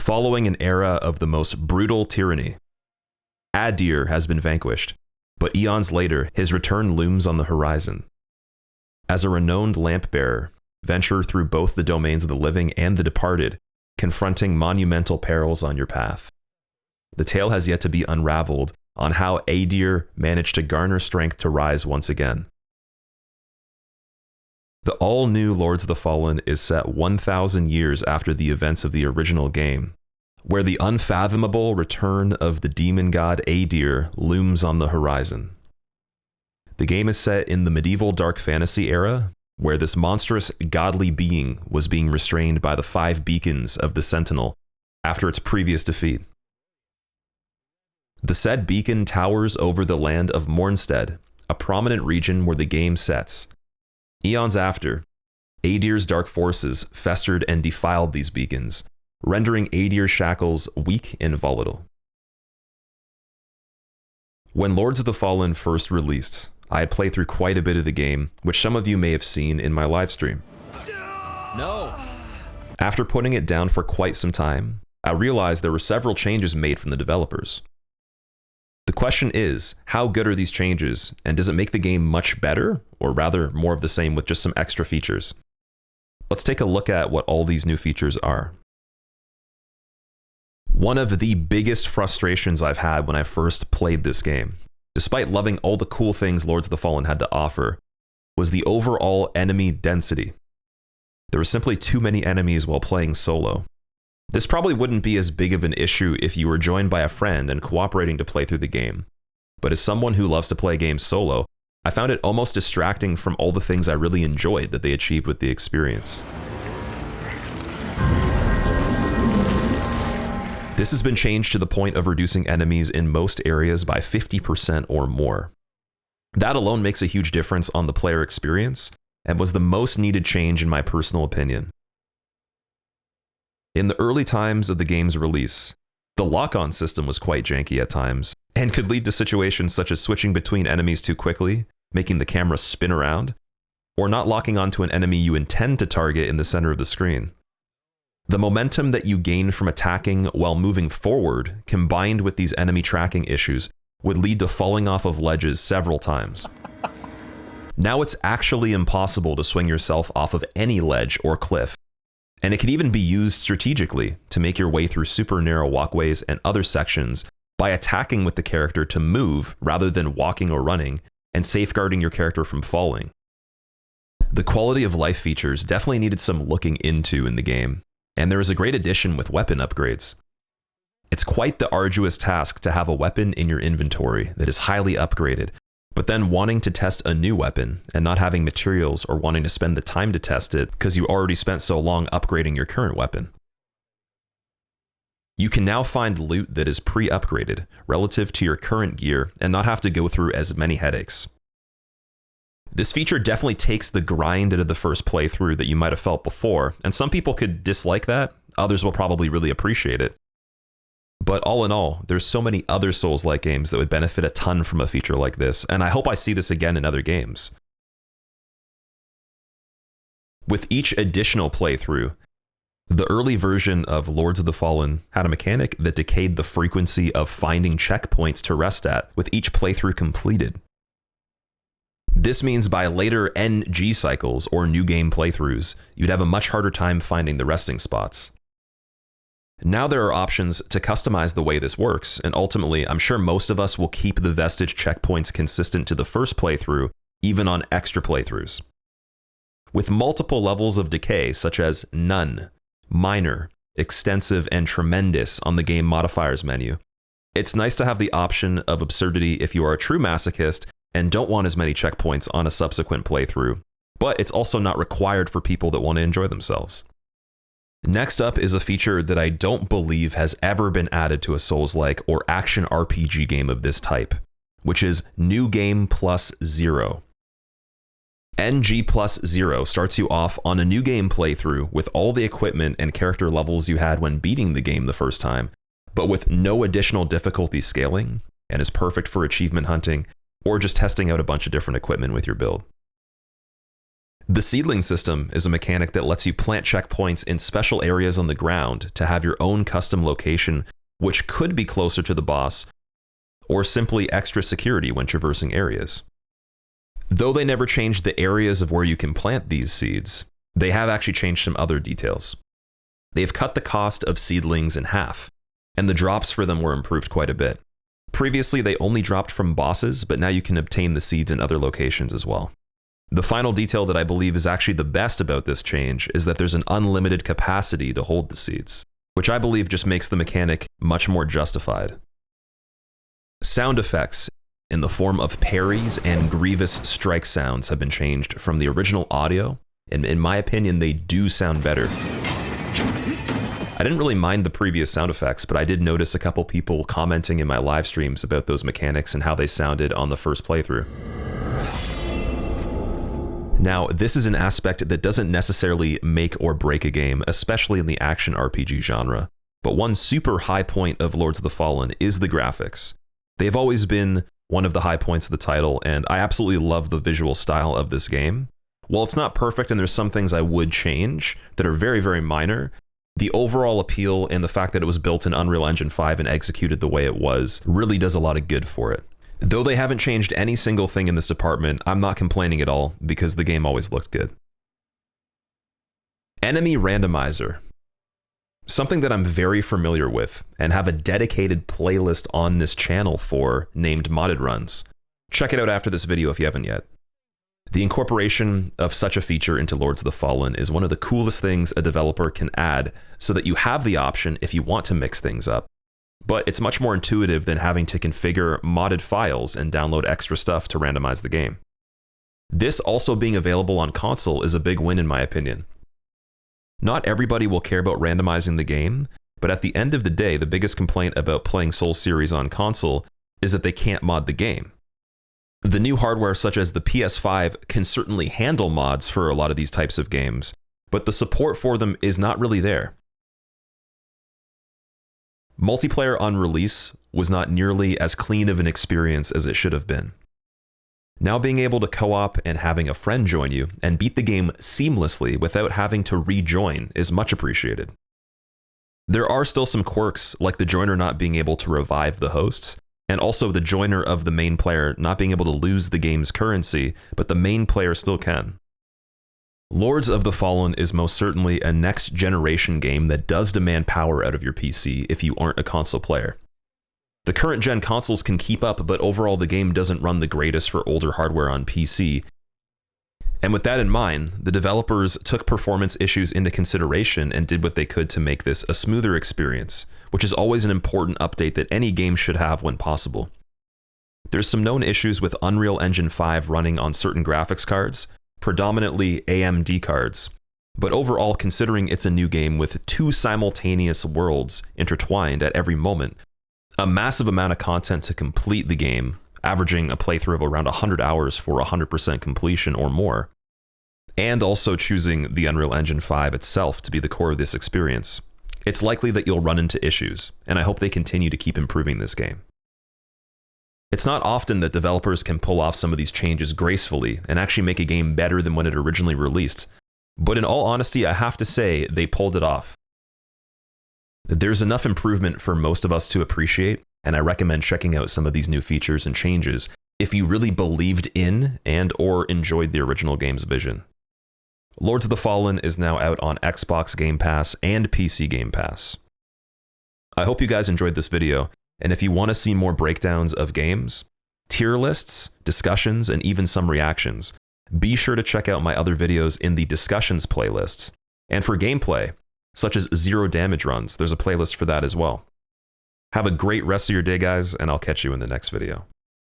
Following an era of the most brutal tyranny, Adir has been vanquished, but eons later, his return looms on the horizon. As a renowned lamp-bearer, venture through both the domains of the living and the departed, confronting monumental perils on your path. The tale has yet to be unraveled on how Adir managed to garner strength to rise once again. The all-new Lords of the Fallen is set 1,000 years after the events of the original game, where the unfathomable return of the demon god Adir looms on the horizon. The game is set in the medieval dark fantasy era, where this monstrous godly being was being restrained by the 5 beacons of the Sentinel after its previous defeat. The said beacon towers over the land of Mornstead, a prominent region where the game sets. Eons after, Adir's dark forces festered and defiled these beacons, rendering Adir's shackles weak and volatile. When Lords of the Fallen first released, I had played through quite a bit of the game, which some of you may have seen in my livestream. No! After putting it down for quite some time, I realized there were several changes made from the developers. The question is, how good are these changes, and does it make the game much better, or rather more of the same with just some extra features? Let's take a look at what all these new features are. One of the biggest frustrations I've had when I first played this game, despite loving all the cool things Lords of the Fallen had to offer, was the overall enemy density. There were simply too many enemies while playing solo. This probably wouldn't be as big of an issue if you were joined by a friend and cooperating to play through the game. But as someone who loves to play games solo, I found it almost distracting from all the things I really enjoyed that they achieved with the experience. This has been changed to the point of reducing enemies in most areas by 50% or more. That alone makes a huge difference on the player experience, and was the most needed change in my personal opinion. In the early times of the game's release, the lock-on system was quite janky at times, and could lead to situations such as switching between enemies too quickly, making the camera spin around, or not locking onto an enemy you intend to target in the center of the screen. The momentum that you gain from attacking while moving forward, combined with these enemy tracking issues, would lead to falling off of ledges several times. Now it's actually impossible to swing yourself off of any ledge or cliff, and it can even be used strategically to make your way through super narrow walkways and other sections by attacking with the character to move rather than walking or running, and safeguarding your character from falling. The quality of life features definitely needed some looking into in the game, and there is a great addition with weapon upgrades. It's quite the arduous task to have a weapon in your inventory that is highly upgraded, but then wanting to test a new weapon and not having materials or wanting to spend the time to test it because you already spent so long upgrading your current weapon. You can now find loot that is pre-upgraded relative to your current gear and not have to go through as many headaches. This feature definitely takes the grind out of the first playthrough that you might have felt before, and some people could dislike that, others will probably really appreciate it. But all in all, there's so many other Souls-like games that would benefit a ton from a feature like this, and I hope I see this again in other games. With each additional playthrough, the early version of Lords of the Fallen had a mechanic that decayed the frequency of finding checkpoints to rest at with each playthrough completed. This means by later NG cycles or new game playthroughs, you'd have a much harder time finding the resting spots. Now there are options to customize the way this works, and ultimately, I'm sure most of us will keep the vestige checkpoints consistent to the first playthrough, even on extra playthroughs. With multiple levels of decay, such as none, minor, extensive, and tremendous on the game modifiers menu, it's nice to have the option of absurdity if you are a true masochist and don't want as many checkpoints on a subsequent playthrough, but it's also not required for people that want to enjoy themselves. Next up is a feature that I don't believe has ever been added to a Souls-like or action RPG game of this type, which is New Game Plus 0. NG Plus 0 starts you off on a new game playthrough with all the equipment and character levels you had when beating the game the first time, but with no additional difficulty scaling, and is perfect for achievement hunting or just testing out a bunch of different equipment with your build. The seedling system is a mechanic that lets you plant checkpoints in special areas on the ground to have your own custom location, which could be closer to the boss, or simply extra security when traversing areas. Though they never changed the areas of where you can plant these seeds, they have actually changed some other details. They've cut the cost of seedlings in half, and the drops for them were improved quite a bit. Previously, they only dropped from bosses, but now you can obtain the seeds in other locations as well. The final detail that I believe is actually the best about this change is that there's an unlimited capacity to hold the seeds, which I believe just makes the mechanic much more justified. Sound effects in the form of parries and grievous strike sounds have been changed from the original audio, and in my opinion, they do sound better. I didn't really mind the previous sound effects, but I did notice a couple people commenting in my live streams about those mechanics and how they sounded on the first playthrough. Now, this is an aspect that doesn't necessarily make or break a game, especially in the action RPG genre, but one super high point of Lords of the Fallen is the graphics. They've always been one of the high points of the title, and I absolutely love the visual style of this game. While it's not perfect and there's some things I would change that are very, very minor, the overall appeal and the fact that it was built in Unreal Engine 5 and executed the way it was really does a lot of good for it. Though they haven't changed any single thing in this department, I'm not complaining at all because the game always looked good. Enemy Randomizer. Something that I'm very familiar with and have a dedicated playlist on this channel for named Modded Runs. Check it out after this video if you haven't yet. The incorporation of such a feature into Lords of the Fallen is one of the coolest things a developer can add so that you have the option if you want to mix things up. But it's much more intuitive than having to configure modded files and download extra stuff to randomize the game. This also being available on console is a big win in my opinion. Not everybody will care about randomizing the game, but at the end of the day, the biggest complaint about playing Souls series on console is that they can't mod the game. The new hardware such as the PS5 can certainly handle mods for a lot of these types of games, but the support for them is not really there. Multiplayer on release was not nearly as clean of an experience as it should have been. Now being able to co-op and having a friend join you and beat the game seamlessly without having to rejoin is much appreciated. There are still some quirks like the joiner not being able to revive the hosts, and also the joiner of the main player not being able to lose the game's currency, but the main player still can. Lords of the Fallen is most certainly a next generation game that does demand power out of your PC if you aren't a console player. The current gen consoles can keep up, but overall the game doesn't run the greatest for older hardware on PC. And with that in mind, the developers took performance issues into consideration and did what they could to make this a smoother experience, which is always an important update that any game should have when possible. There's some known issues with Unreal Engine 5 running on certain graphics cards, predominantly AMD cards, but overall, considering it's a new game with two simultaneous worlds intertwined at every moment, a massive amount of content to complete the game, averaging a playthrough of around 100 hours for 100% completion or more, and also choosing the Unreal Engine 5 itself to be the core of this experience, it's likely that you'll run into issues, and I hope they continue to keep improving this game. It's not often that developers can pull off some of these changes gracefully and actually make a game better than when it originally released, but in all honesty, I have to say they pulled it off. There's enough improvement for most of us to appreciate, and I recommend checking out some of these new features and changes if you really believed in and or enjoyed the original game's vision. Lords of the Fallen is now out on Xbox Game Pass and PC Game Pass. I hope you guys enjoyed this video, and if you want to see more breakdowns of games, tier lists, discussions, and even some reactions, be sure to check out my other videos in the discussions playlists. And for gameplay, such as zero damage runs, there's a playlist for that as well. Have a great rest of your day, guys, and I'll catch you in the next video.